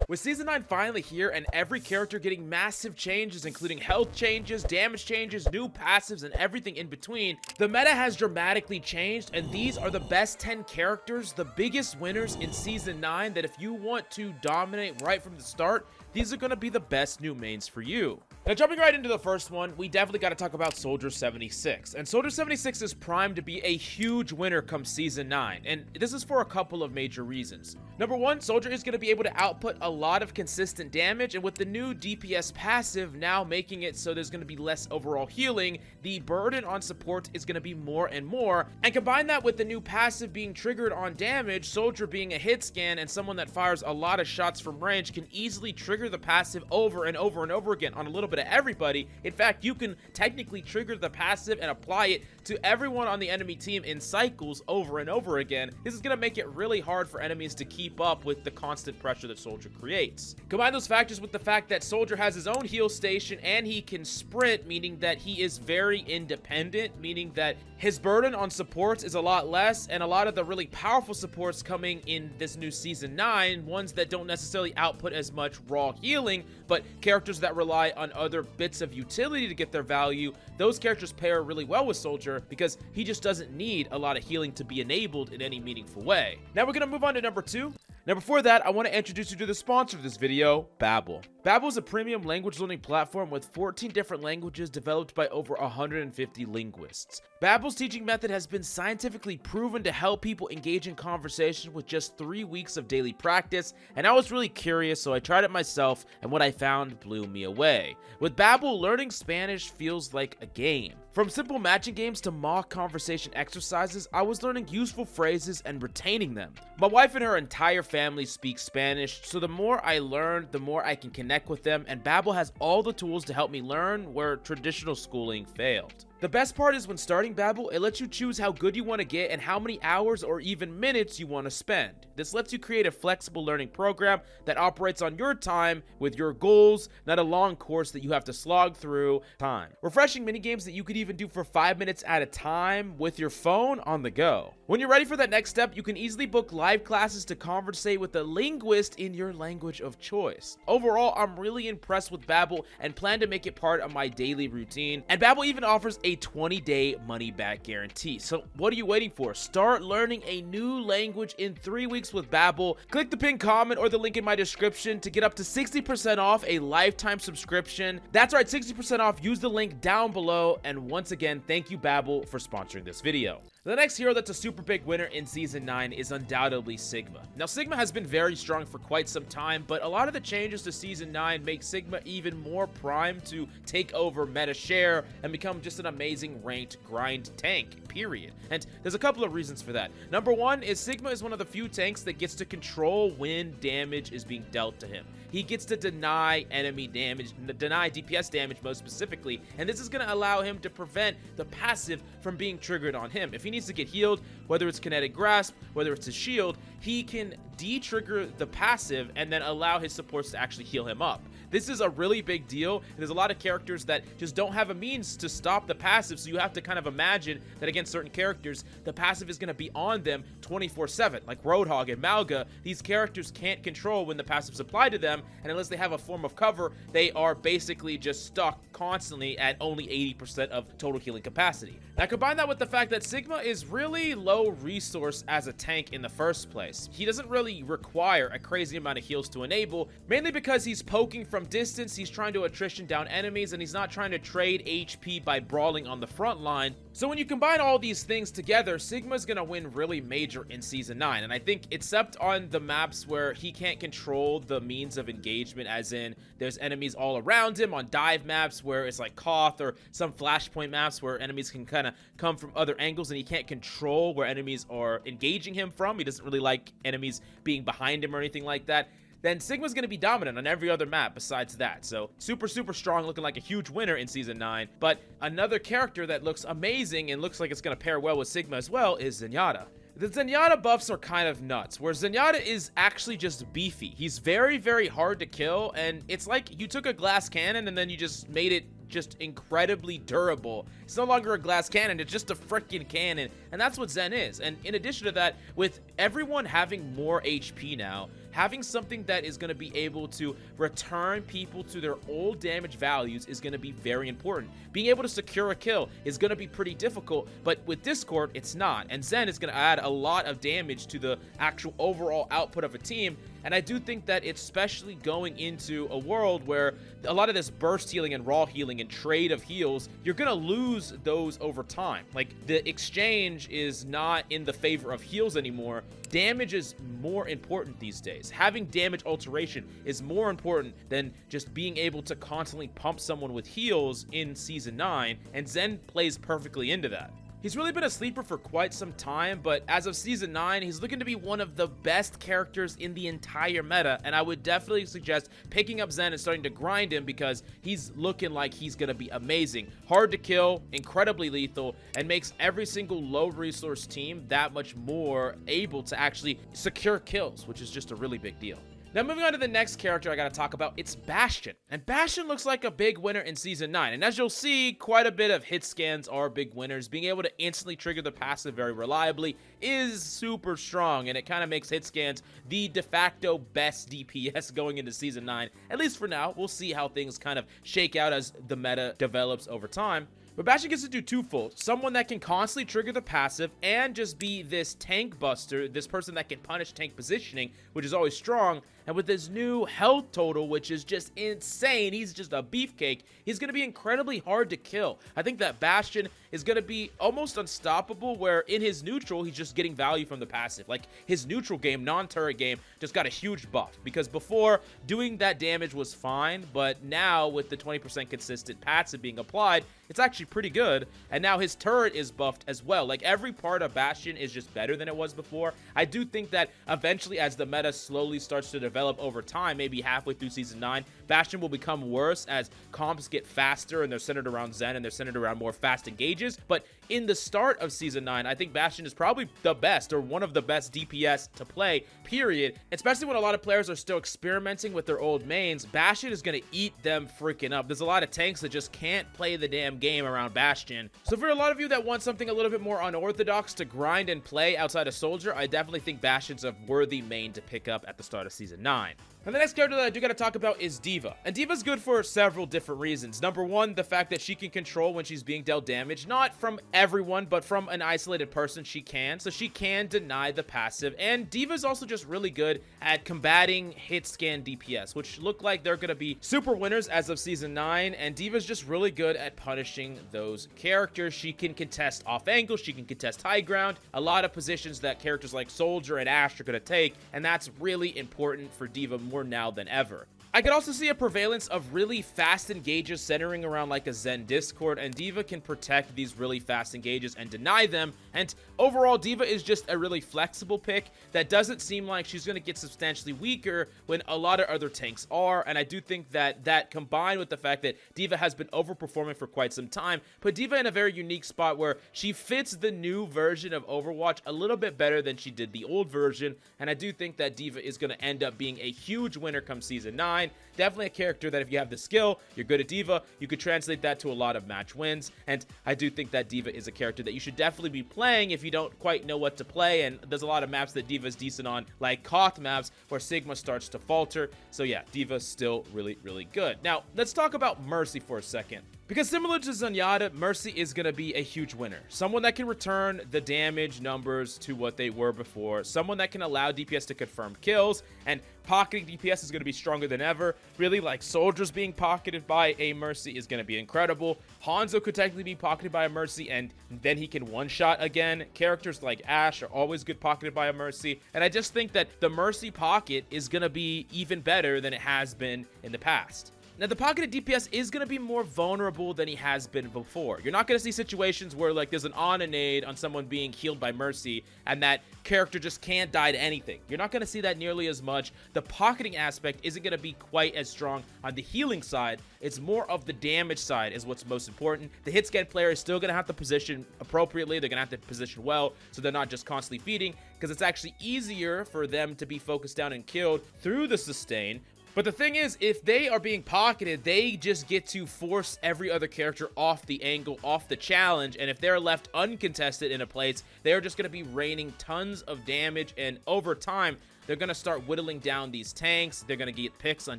With Season 9 finally here and every character getting massive changes, including health changes, damage changes, new passives, and everything in between, the meta has dramatically changed, and these are the best 10 characters, the biggest winners in Season 9, that if you want to dominate right from the start, these are going to be the best new mains for you. Now, jumping right into the first one, we definitely got to talk about Soldier 76. And Soldier 76 is primed to be a huge winner come Season 9, and this is for a couple of major reasons. Number one, Soldier is going to be able to output a lot of consistent damage, and with the new DPS passive now making it so there's going to be less overall healing, the burden on support is going to be more and more. And combine that with the new passive being triggered on damage, Soldier being a hit scan and someone that fires a lot of shots from range can easily trigger the passive over and over and over again on a little bit of everybody. In fact, you can technically trigger the passive and apply it to everyone on the enemy team in cycles over and over again. This is going to make it really hard for enemies to keep up with the constant pressure that Soldier creates. Combine those factors with the fact that Soldier has his own heal station and he can sprint, meaning that he is very independent, meaning that his burden on supports is a lot less, and a lot of the really powerful supports coming in this new Season 9, ones that don't necessarily output as much raw healing, but characters that rely on other bits of utility to get their value, those characters pair really well with Soldier because he just doesn't need a lot of healing to be enabled in any meaningful way. Now we're going to move on to number 2. Now before that, I want to introduce you to the sponsor of this video, Babbel. Babbel is a premium language learning platform with 14 different languages developed by over 150 linguists. Babbel's teaching method has been scientifically proven to help people engage in conversation with just 3 weeks of daily practice, and I was really curious, so I tried it myself, and what I found blew me away. With Babbel, learning Spanish feels like a game. From simple matching games to mock conversation exercises, I was learning useful phrases and retaining them. My wife and her entire family speak Spanish, so the more I learn, the more I can connect with them, and Babbel has all the tools to help me learn where traditional schooling failed. The best part is when starting Babbel, it lets you choose how good you want to get and how many hours or even minutes you want to spend. This lets you create a flexible learning program that operates on your time with your goals, not a long course that you have to slog through time. Refreshing minigames that you could even do for 5 minutes at a time with your phone on the go. When you're ready for that next step, you can easily book live classes to conversate with a linguist in your language of choice. Overall, I'm really impressed with Babbel and plan to make it part of my daily routine. And Babbel even offers a 20-day money-back guarantee. So what are you waiting for? Start learning a new language in 3 weeks with Babbel. Click the pinned comment or the link in my description to get up to 60% off a lifetime subscription. That's right, 60% off. Use the link down below. And once again, thank you Babbel for sponsoring this video. The next hero that's a super big winner in Season 9 is undoubtedly Sigma. Now, Sigma has been very strong for quite some time, but a lot of the changes to Season 9 make Sigma even more primed to take over meta share and become just an amazing ranked grind tank, period. And there's a couple of reasons for that. Number one is Sigma is one of the few tanks that gets to control when damage is being dealt to him. He gets to deny enemy damage, deny DPS damage most specifically, and this is going to allow him to prevent the passive from being triggered on him. If he needs to get healed, whether it's kinetic grasp, whether it's a shield, he can de-trigger the passive and then allow his supports to actually heal him up. This is a really big deal. There's a lot of characters that just don't have a means to stop the passive, so you have to kind of imagine that against certain characters, the passive is going to be on them 24/7. Like Roadhog and Malga, these characters can't control when the passive's applied to them, and unless they have a form of cover, they are basically just stuck constantly at only 80% of total healing capacity. Now combine that with the fact that Sigma is really low resource as a tank in the first place. He doesn't really require a crazy amount of heals to enable, mainly because he's poking from distance, he's trying to attrition down enemies, and he's not trying to trade HP by brawling on the front line. So when you combine all these things together, Sigma's gonna win really major in Season 9, and I think except on the maps where he can't control the means of engagement, as in there's enemies all around him, on dive maps where it's like Koth, or some flashpoint maps where enemies can kind of come from other angles and he can't control where enemies are engaging him from. He doesn't really like enemies being behind him or anything like that. Then Sigma's going to be dominant on every other map besides that. So super strong, looking like a huge winner in Season 9. But another character that looks amazing and looks like it's going to pair well with Sigma as well is Zenyatta. The Zenyatta buffs are kind of nuts, where Zenyatta is actually just beefy. He's very hard to kill, and it's like you took a glass cannon and then you just made it just incredibly durable. It's no longer a glass cannon, it's just a freaking cannon, and that's what Zen is. And in addition to that, with everyone having more HP now, having something that is going to be able to return people to their old damage values is going to be very important. Being able to secure a kill is going to be pretty difficult, but with Discord, it's not. And Zen is going to add a lot of damage to the actual overall output of a team. And I do think that it's especially going into a world where a lot of this burst healing and raw healing and trade of heals, you're going to lose those over time. Like, the exchange is not in the favor of heals anymore. Damage is more important these days. Having damage alteration is more important than just being able to constantly pump someone with heals in Season 9, and Zen plays perfectly into that. He's really been a sleeper for quite some time, but as of Season 9, he's looking to be one of the best characters in the entire meta, and I would definitely suggest picking up Zen and starting to grind him because he's looking like he's going to be amazing. Hard to kill, incredibly lethal, and makes every single low resource team that much more able to actually secure kills, which is just a really big deal. Now, moving on to the next character I gotta talk about, it's Bastion. And Bastion looks like a big winner in Season 9. And as you'll see, quite a bit of hit scans are big winners. Being able to instantly trigger the passive very reliably is super strong, and it kind of makes hit scans the de facto best DPS going into Season 9. At least for now. We'll see how things kind of shake out as the meta develops over time. But Bastion gets to do twofold. Someone that can constantly trigger the passive and just be this tank buster, this person that can punish tank positioning, which is always strong. And with his new health total, which is just insane, he's just a beefcake, he's going to be incredibly hard to kill. I think that Bastion is going to be almost unstoppable, where in his neutral, he's just getting value from the passive. Like, his neutral game, non-turret game, just got a huge buff. Because before, doing that damage was fine, but now with the 20% consistent passive being applied, it's actually pretty good. And now his turret is buffed as well. Like, every part of Bastion is just better than it was before. I do think that eventually, as the meta slowly starts to develop over time, maybe halfway through Season 9, Bastion will become worse as comps get faster and they're centered around Zen and they're centered around more fast engages. But in the start of Season 9, I think Bastion is probably the best, or one of the best DPS to play, period. Especially when a lot of players are still experimenting with their old mains, Bastion is going to eat them freaking up. There's a lot of tanks that just can't play the damn game around Bastion. So for a lot of you that want something a little bit more unorthodox to grind and play outside of Soldier, I definitely think Bastion's a worthy main to pick up at the start of Season 9. And the next character that I do got to talk about is D.Va. And D.Va's good for several different reasons. Number one, the fact that she can control when she's being dealt damage. Not from everyone, but from an isolated person she can. So she can deny the passive. And D.Va's also just really good at combating hit scan DPS, which look like they're going to be super winners as of Season 9. And D.Va's just really good at punishing those characters. She can contest off angles. She can contest high ground. A lot of positions that characters like Soldier and Ashe are going to take. And that's really important for D.Va more now than ever. I could also see a prevalence of really fast engages centering around like a Zen Discord, and D.Va can protect these really fast engages and deny them. And overall, D.Va is just a really flexible pick that doesn't seem like she's going to get substantially weaker when a lot of other tanks are. And I do think that combined with the fact that D.Va has been overperforming for quite some time, put D.Va in a very unique spot where she fits the new version of Overwatch a little bit better than she did the old version. And I do think that D.Va is going to end up being a huge winner come Season 9. Definitely a character that if you have the skill, you're good at D.Va, you could translate that to a lot of match wins. And I do think that D.Va is a character that you should definitely be playing if you don't quite know what to play. And there's a lot of maps that D.Va's decent on, like Koth maps, where Sigma starts to falter. So yeah, D.Va's still really, really good. Now, let's talk about Mercy for a second. Because similar to Zenyatta, Mercy is going to be a huge winner. Someone that can return the damage numbers to what they were before. Someone that can allow DPS to confirm kills. And pocketing DPS is going to be stronger than ever. Really, like Soldiers being pocketed by a Mercy is going to be incredible. Hanzo could technically be pocketed by a Mercy and then he can one-shot again. Characters like Ashe are always good pocketed by a Mercy. And I just think that the Mercy pocket is going to be even better than it has been in the past. Now, the pocketed DPS is going to be more vulnerable than he has been before. You're not going to see situations where, like, there's an on-a-nade on someone being healed by Mercy, and that character just can't die to anything. You're not going to see that nearly as much. The pocketing aspect isn't going to be quite as strong on the healing side. It's more of the damage side is what's most important. The hit scan player is still going to have to position appropriately. They're going to have to position well, so they're not just constantly feeding, because it's actually easier for them to be focused down and killed through the sustain. But the thing is, if they are being pocketed, they just get to force every other character off the angle, off the challenge, and if they're left uncontested in a place, they're just going to be raining tons of damage, and over time, they're going to start whittling down these tanks. They're going to get picks on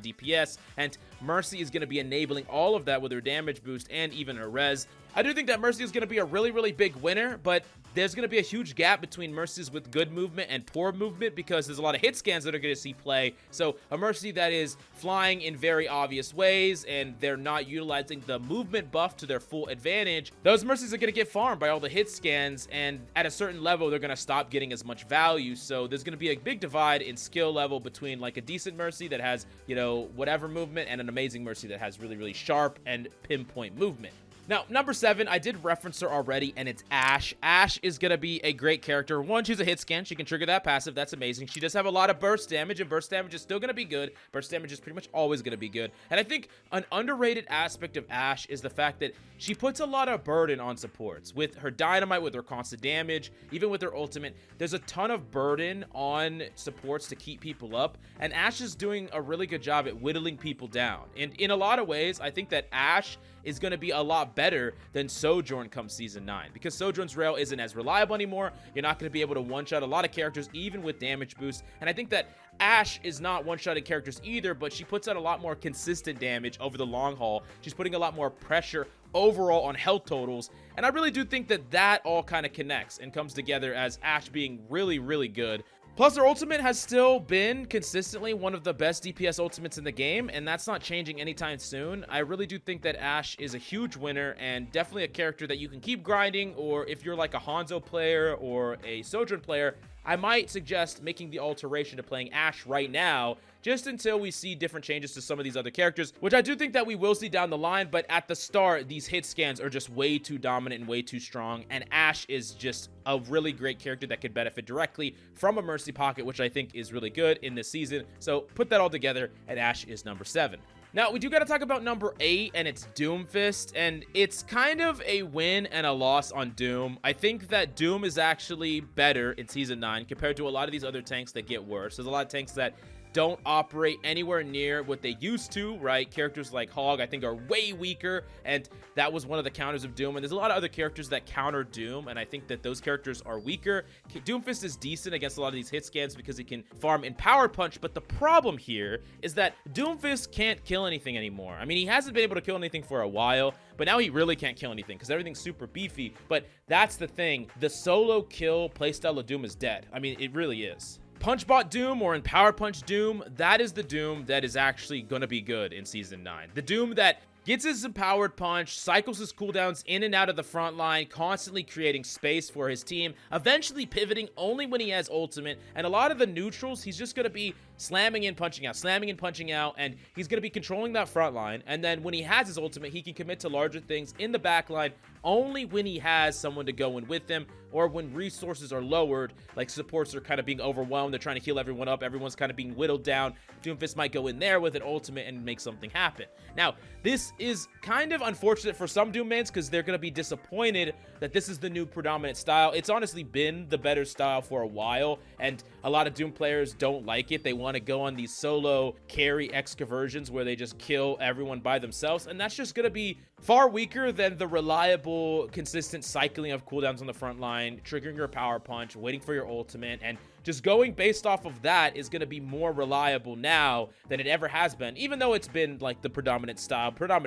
DPS, and Mercy is going to be enabling all of that with her damage boost and even her res. I do think that Mercy is going to be a really, really big winner, but there's going to be a huge gap between Mercies with good movement and poor movement because there's a lot of hit scans that are going to see play. So a Mercy that is flying in very obvious ways and they're not utilizing the movement buff to their full advantage, those Mercies are going to get farmed by all the hit scans, and at a certain level, they're going to stop getting as much value. So there's going to be a big divide in skill level between like a decent Mercy that has, you know, whatever movement and an amazing Mercy that has really, really sharp and pinpoint movement. Now, number 7, I did reference her already, and it's Ashe. Ashe is going to be a great character. One, she's a hit scan. She can trigger that passive. That's amazing. She does have a lot of burst damage, and burst damage is still going to be good. Burst damage is pretty much always going to be good. And I think an underrated aspect of Ashe is the fact that she puts a lot of burden on supports. With her dynamite, with her constant damage, even with her ultimate, there's a ton of burden on supports to keep people up, and Ashe is doing a really good job at whittling people down. And in a lot of ways, I think that Ashe is going to be a lot better than Sojourn come Season 9. Because Sojourn's rail isn't as reliable anymore, you're not going to be able to one-shot a lot of characters, even with damage boost. And I think that Ashe is not one-shotting characters either, but she puts out a lot more consistent damage over the long haul. She's putting a lot more pressure overall on health totals. And I really do think that that all kind of connects and comes together as Ashe being really, really good. Plus, her ultimate has still been consistently one of the best DPS ultimates in the game, and that's not changing anytime soon. I really do think that Ashe is a huge winner and definitely a character that you can keep grinding, or if you're like a Hanzo player or a Sojourn player, I might suggest making the alteration to playing Ashe right now, just until we see different changes to some of these other characters, which I do think that we will see down the line, but at the start, these hit scans are just way too dominant and way too strong, and Ashe is just a really great character that could benefit directly from a Mercy pocket, which I think is really good in this season. So put that all together, and Ashe is number 7. Now, we do got to talk about number 8, and it's Doomfist, and it's kind of a win and a loss on Doom. I think that Doom is actually better in Season 9 compared to a lot of these other tanks that get worse. There's a lot of tanks that don't operate anywhere near what they used to, right? Characters like Hog, I think, are way weaker, and that was one of the counters of Doom. And there's a lot of other characters that counter Doom, and I think that those characters are weaker. Doomfist is decent against a lot of these hit scans because he can farm in Power Punch, but the problem here is that Doomfist can't kill anything anymore. I mean, he hasn't been able to kill anything for a while, but now he really can't kill anything because everything's super beefy. But that's the thing. The solo kill playstyle of Doom is dead. I mean, it really is. Punchbot Doom, or in Power Punch Doom, that is the Doom that is actually going to be good in Season 9. The Doom that gets his empowered punch, cycles his cooldowns in and out of the front line, constantly creating space for his team, eventually pivoting only when he has ultimate, and a lot of the neutrals, he's just going to be slamming in, punching out, and he's going to be controlling that front line, and then when he has his ultimate, he can commit to larger things in the back line only when he has someone to go in with him, or when resources are lowered, like supports are kind of being overwhelmed, they're trying to heal everyone up, everyone's kind of being whittled down, Doomfist might go in there with an ultimate and make something happen. Now, this is kind of unfortunate for some Doom mains because they're going to be disappointed that this is the new predominant style. It's honestly been the better style for a while, and a lot of Doom players don't like it. They want to go on these solo carry excursions where they just kill everyone by themselves, and that's just going to be far weaker than the reliable, consistent cycling of cooldowns on the front line, triggering your power punch, waiting for your ultimate, and just going based off of that is going to be more reliable now than it ever has been. Even though it's been like the predominant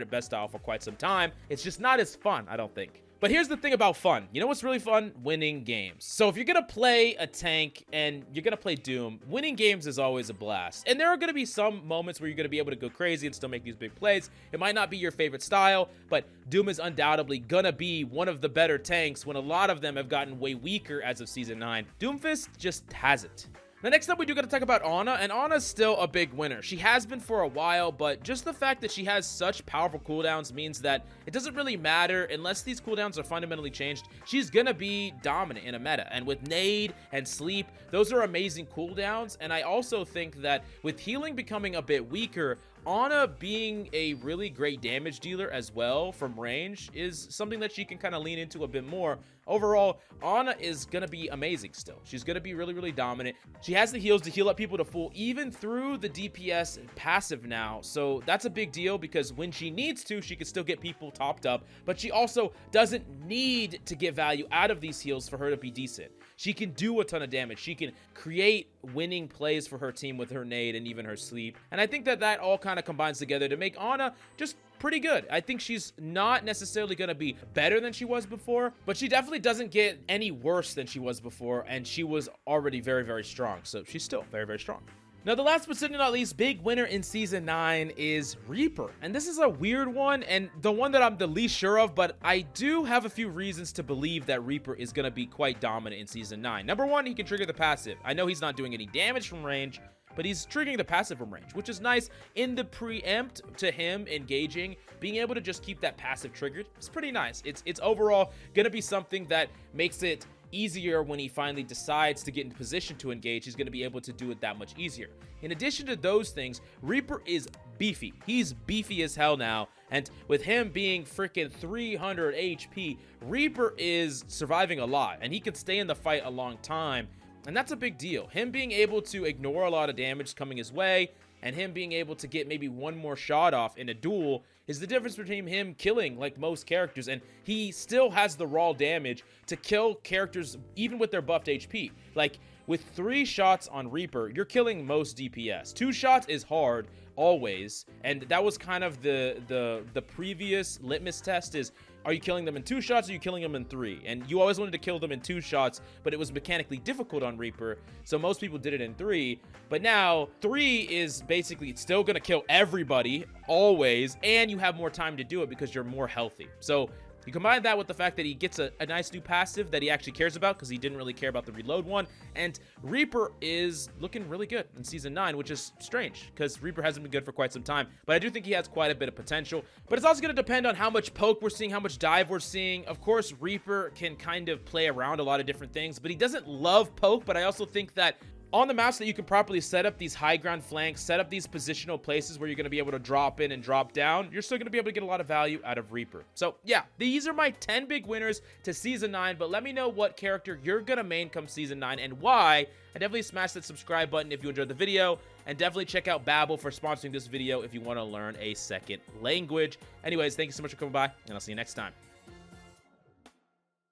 best style for quite some time, it's just not as fun, I don't think. But here's the thing about fun. You know what's really fun? Winning games. So if you're going to play a tank and you're going to play Doom, winning games is always a blast. And there are going to be some moments where you're going to be able to go crazy and still make these big plays. It might not be your favorite style, but Doom is undoubtedly going to be one of the better tanks when a lot of them have gotten way weaker as of Season 9. Doomfist just hasn't. Now, next up, we do got to talk about Ana, and Ana's still a big winner. She has been for a while, but just the fact that she has such powerful cooldowns means that it doesn't really matter unless these cooldowns are fundamentally changed. She's gonna be dominant in a meta, and with Nade and Sleep, those are amazing cooldowns, and I also think that with healing becoming a bit weaker, Ana being a really great damage dealer as well from range is something that she can kind of lean into a bit more. overall, Ana is going to be amazing still. She's going to be really, really dominant. She has the heals to heal up people to full, even through the DPS passive now. So that's a big deal because when she needs to, she can still get people topped up, but she also doesn't need to get value out of these heals for her to be decent. She can do a ton of damage. She can create winning plays for her team with her nade and even her sleep. And I think that that all kind of combines together to make Ana just pretty good. I think she's not necessarily going to be better than she was before, but she definitely doesn't get any worse than she was before, and she was already very, very strong. So she's still very, very strong. Now, the last but certainly not least, big winner in Season 9 is Reaper. And this is a weird one, and the one that I'm the least sure of, but I do have a few reasons to believe that Reaper is going to be quite dominant in Season 9. Number one, he can trigger the passive. I know he's not doing any damage from range, but he's triggering the passive from range, which is nice. In the preempt to him engaging, being able to just keep that passive triggered, it's pretty nice. It's overall going to be something that makes it easier when he finally decides to get in position to engage. He's going to be able to do it that much easier. In addition to those things, Reaper is beefy. He's beefy as hell now, and with him being freaking 300 HP, Reaper is surviving a lot, and he can stay in the fight a long time, and that's a big deal. Him being able to ignore a lot of damage coming his way, and him being able to get maybe one more shot off in a duel is the difference between him killing like most characters, and he still has the raw damage to kill characters even with their buffed HP. Like, with 3 shots on Reaper, you're killing most DPS. 2 shots is hard, always, and that was kind of the previous litmus test is, are you killing them in 2 shots or are you killing them in 3? And you always wanted to kill them in 2 shots, but it was mechanically difficult on Reaper, so most people did it in 3. But now 3 is basically still gonna kill everybody always, and you have more time to do it because you're more healthy. So you combine that with the fact that he gets a nice new passive that he actually cares about because he didn't really care about the reload one. And Reaper is looking really good in Season 9, which is strange because Reaper hasn't been good for quite some time. But I do think he has quite a bit of potential. But it's also going to depend on how much poke we're seeing, how much dive we're seeing. Of course, Reaper can kind of play around a lot of different things, but he doesn't love poke. But I also think that on the maps that you can properly set up these high ground flanks, set up these positional places where you're going to be able to drop in and drop down, you're still going to be able to get a lot of value out of Reaper. So yeah, these are my 10 big winners to Season 9, but let me know what character you're going to main come Season 9 and why. And definitely smash that subscribe button if you enjoyed the video, and definitely check out Babbel for sponsoring this video if you want to learn a second language. Anyways, thank you so much for coming by, and I'll see you next time.